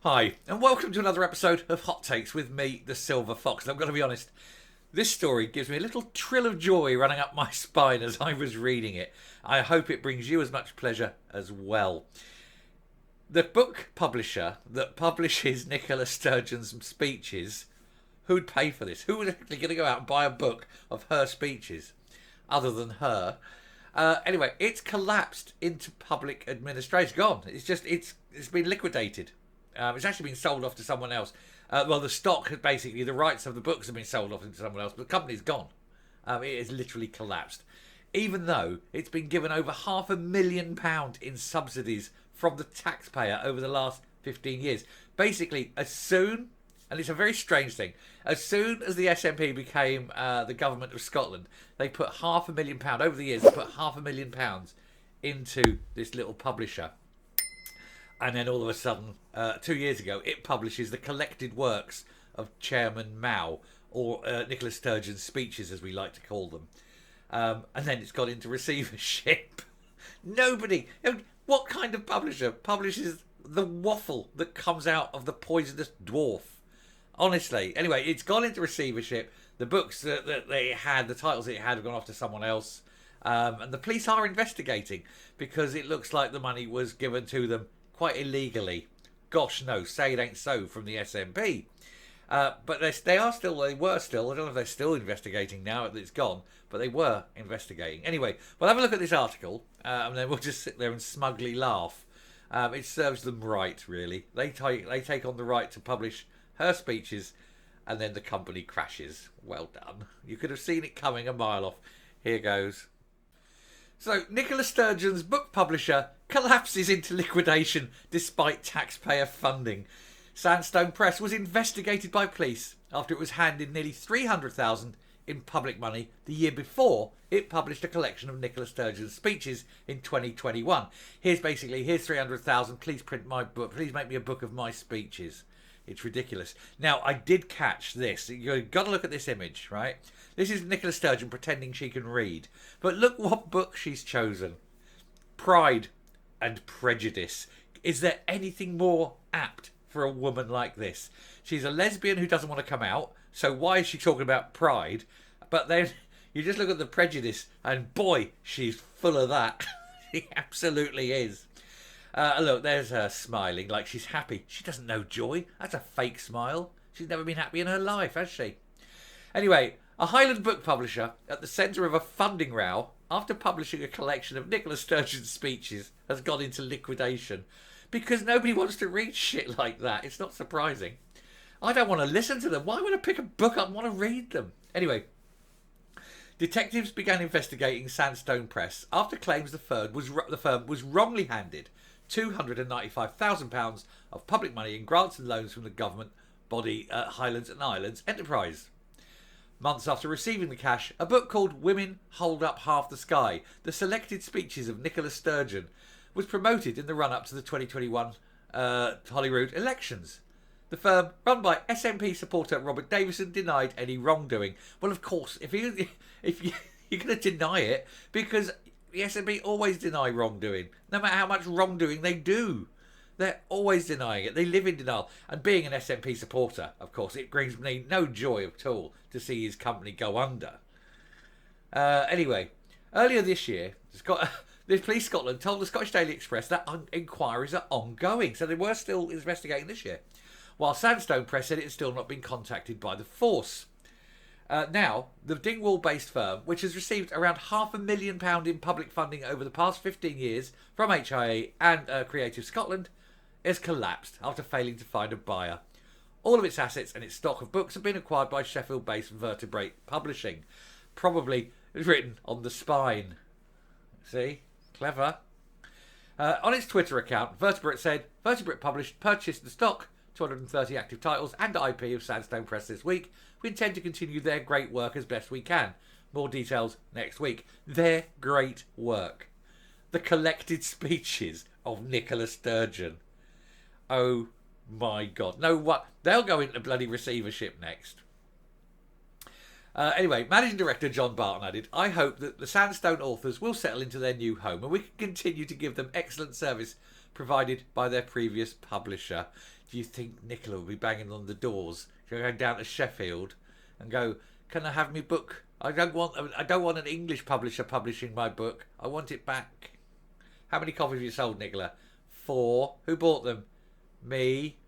Hi, and welcome to another episode of Hot Takes with me, the Silver Fox. And I'm going to be honest, this story gives me a little trill of joy running up my spine as I was reading it. I hope it brings you as much pleasure as well. The book publisher that publishes Nicola Sturgeon's speeches, who'd pay for this? Who was actually going to go out and buy a book of her speeches other than her? Anyway, it's collapsed into public administration. It's gone. It's been liquidated. It's actually been sold off to someone else. The stock, basically, the rights of the books have been sold off to someone else, but the company's gone. It has literally collapsed. Even though it's been given over £500,000 in subsidies from the taxpayer over the last 15 years. Basically, as soon, and it's a very strange thing, as soon as the SNP became the government of Scotland, they put £500,000, over the years, they put £500,000 into this little publisher. And then all of a sudden, 2 years ago, it publishes the collected works of Chairman Mao, or Nicola Sturgeon's speeches, as we like to call them. And then it's got into receivership. Nobody, what kind of publisher publishes the waffle that comes out of the poisonous dwarf? Honestly. Anyway, it's gone into receivership. The books that they had, the titles it had, have gone off to someone else. And the police are investigating because it looks like the money was given to them quite illegally. Gosh, no, say it ain't so from the SNP. But they were still, I don't know if they're still investigating now that it's gone, but they were investigating. Anyway, we'll have a look at this article, and then we'll just sit there and smugly laugh. It serves them right, really. They take on the right to publish her speeches, and then the company crashes. Well done. You could have seen it coming a mile off. Here goes. So, Nicola Sturgeon's book publisher collapses into liquidation despite taxpayer funding. Sandstone Press was investigated by police after it was handed nearly $300,000 in public money the year before it published a collection of Nicola Sturgeon's speeches in 2021. Here's $300,000. Please print my book. Please make me a book of my speeches. It's ridiculous. Now, I did catch this. You've got to look at this image, right? This is Nicola Sturgeon pretending she can read. But look what book she's chosen. Pride and Prejudice. Is there anything more apt for a woman like this? She's a lesbian who doesn't want to come out. So why is she talking about pride? But then you just look at the prejudice and boy, she's full of that. She absolutely is. Look, there's her smiling like she's happy. She doesn't know joy. That's a fake smile. She's never been happy in her life, has she? Anyway, a Highland book publisher at the centre of a funding row after publishing a collection of Nicola Sturgeon's speeches has gone into liquidation because nobody wants to read shit like that. It's not surprising. I don't want to listen to them. Why would I pick a book up and want to read them? Anyway, detectives began investigating Sandstone Press after claims the firm was wrongly handed £295,000 of public money in grants and loans from the government body Highlands and Islands Enterprise. Months after receiving the cash, a book called Women Hold Up Half the Sky, the selected speeches of Nicola Sturgeon, was promoted in the run-up to the 2021 Holyrood elections. The firm, run by SNP supporter Robert Davison, denied any wrongdoing. Well, of course, if you're going to deny it, because the SNP always deny wrongdoing, no matter how much wrongdoing they do. They're always denying it. They live in denial. And being an SNP supporter, of course, it brings me no joy at all to see his company go under. Anyway, earlier this year, the Police Scotland told the Scottish Daily Express that inquiries are ongoing. So they were still investigating this year. While Sandstone Press said it had still not been contacted by the force. Now, the Dingwall-based firm, which has received around £500,000 in public funding over the past 15 years from HIA and Creative Scotland, has collapsed after failing to find a buyer. All of its assets and its stock of books have been acquired by Sheffield-based Vertebrate Publishing. Probably written on the spine. See? Clever. On its Twitter account, Vertebrate said, Vertebrate purchased the stock, 230 active titles and IP of Sandstone Press this week. We intend to continue their great work as best we can. More details next week. Their great work. The collected speeches of Nicola Sturgeon. Oh my God. No, what? They'll go into bloody receivership next. Anyway, Managing Director John Barton added, I hope that the Sandstone authors will settle into their new home and we can continue to give them excellent service provided by their previous publisher. Do you think Nicola will be banging on the doors, going down to Sheffield, and go, "Can I have my book? I don't want an English publisher publishing my book. I want it back." How many copies have you sold, Nicola? 4. Who bought them? Me.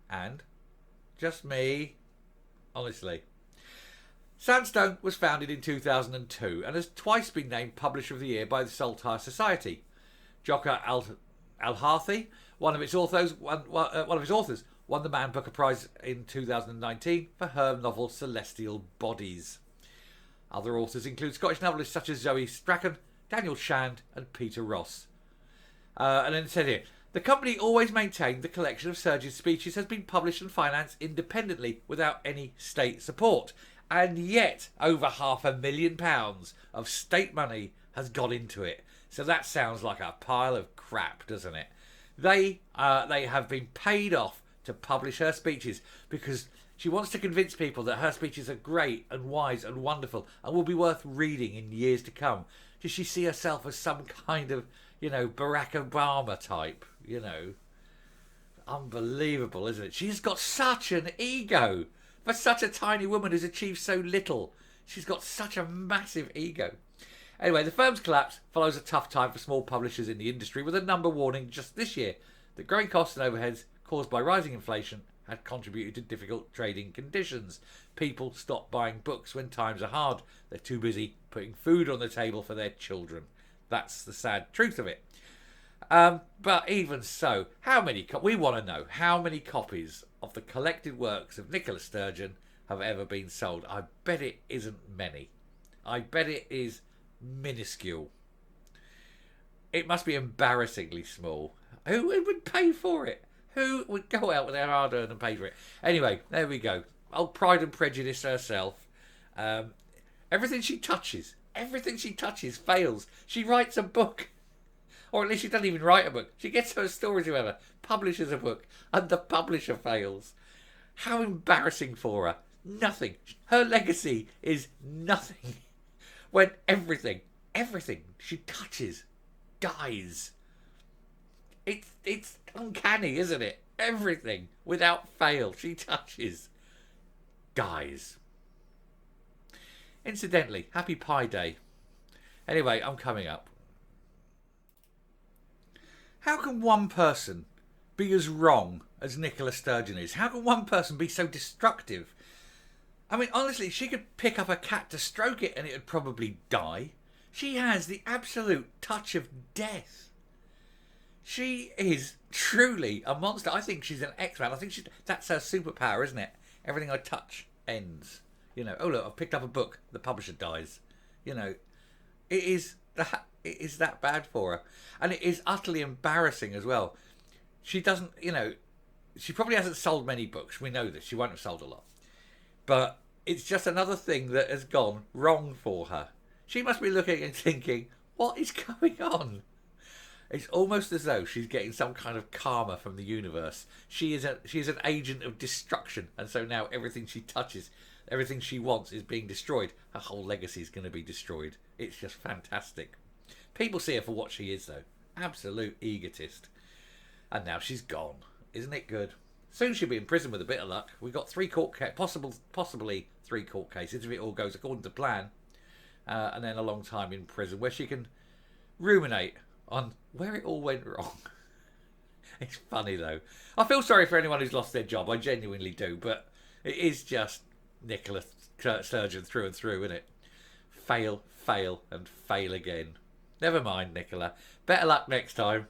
And just me. Honestly. Sandstone was founded in 2002 and has twice been named Publisher of the Year by the Saltire Society. Joka Al-Harthi, one of its authors, won the Man Booker Prize in 2019 for her novel Celestial Bodies. Other authors include Scottish novelists such as Zoe Strachan, Daniel Shand and Peter Ross. And then it said here, the company always maintained the collection of Sturgeon's speeches has been published and financed independently without any state support. And yet, over £500,000 of state money has gone into it. So that sounds like a pile of crap, doesn't it? They have been paid off to publish her speeches because she wants to convince people that her speeches are great and wise and wonderful and will be worth reading in years to come. Does she see herself as some kind of, Barack Obama type, Unbelievable, isn't it? She's got such an ego. For such a tiny woman who's achieved so little, she's got such a massive ego. Anyway, the firm's collapse follows a tough time for small publishers in the industry, with a number warning just this year that growing costs and overheads caused by rising inflation had contributed to difficult trading conditions. People stop buying books when times are hard. They're too busy putting food on the table for their children. That's the sad truth of it. But even so, we want to know how many copies of the collected works of Nicola Sturgeon have ever been sold. I bet it isn't many. I bet it is minuscule. It must be embarrassingly small. Who would pay for it? Who would go out with their hard earned and pay for it? Anyway, there we go. Old Pride and Prejudice herself. Everything she touches fails. She writes a book. Or at least she doesn't even write a book. She gets her stories, whoever, publishes a book, and the publisher fails. How embarrassing for her. Nothing. Her legacy is nothing. When everything she touches dies. It's uncanny, isn't it? Everything, without fail, she touches dies. Incidentally, happy Pi Day. Anyway, I'm coming up. How can one person be as wrong as Nicola Sturgeon is? How can one person be so destructive? I mean, honestly, she could pick up a cat to stroke it and it would probably die. She has the absolute touch of death. She is truly a monster. I think she's an X-Man. I think that's her superpower, isn't it? Everything I touch ends. Oh look, I've picked up a book. The publisher dies. It is that bad for her. And it is utterly embarrassing as well. She doesn't, she probably hasn't sold many books. We know this. She won't have sold a lot. But it's just another thing that has gone wrong for her. She must be looking and thinking, what is going on? It's almost as though she's getting some kind of karma from the universe. She is an agent of destruction. And so now everything she touches, everything she wants is being destroyed. Her whole legacy is going to be destroyed. It's just fantastic. People see her for what she is, though. Absolute egotist. And now she's gone. Isn't it good? Soon she'll be in prison with a bit of luck. We've got possibly 3 court cases if it all goes according to plan. And then a long time in prison where she can ruminate on where it all went wrong. It's funny, though. I feel sorry for anyone who's lost their job. I genuinely do. But it is just Nicola Sturgeon through and through, isn't it? Fail, and fail again. Never mind, Nicola. Better luck next time.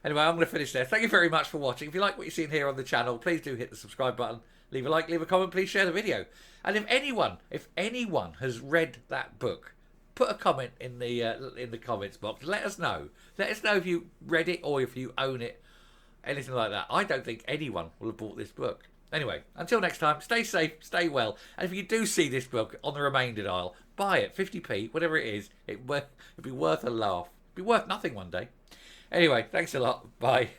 Anyway, I'm going to finish there. Thank you very much for watching. If you like what you've seen here on the channel, please do hit the subscribe button. Leave a like, leave a comment, please share the video. And if anyone has read that book, put a comment in the comments box. Let us know. Let us know if you read it or if you own it. Anything like that. I don't think anyone will have bought this book. Anyway, until next time, stay safe, stay well. And if you do see this book on the remaindered aisle, buy it, 50p, whatever it is. It'd be worth a laugh. It'd be worth nothing one day. Anyway, thanks a lot. Bye.